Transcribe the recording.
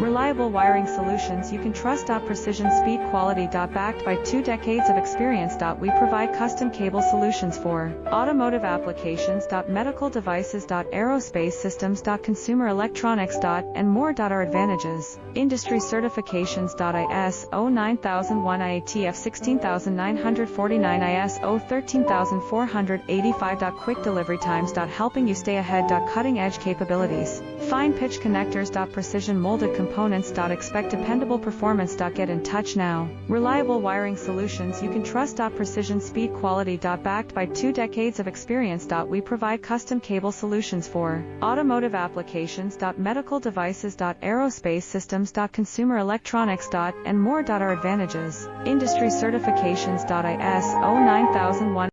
Reliable wiring solutions you can trust. Precision speed quality. Backed by 2 decades of experience. We provide custom cable solutions for automotive applications. Medical devices. Aerospace systems. Consumer electronics. And more. Our advantages: industry certifications. ISO 9001, IATF 16949, ISO 13485. Quick delivery times. Helping you stay ahead. Cutting edge capabilities: fine pitch connectors. Precision molded components. Expect dependable performance. Get in touch now. Reliable wiring solutions you can trust. Precision speed quality. Backed by 2 decades of experience. We provide custom cable solutions for automotive applications. Medical devices. Aerospace systems. Consumer electronics. And more. Our advantages: industry certifications. ISO 9001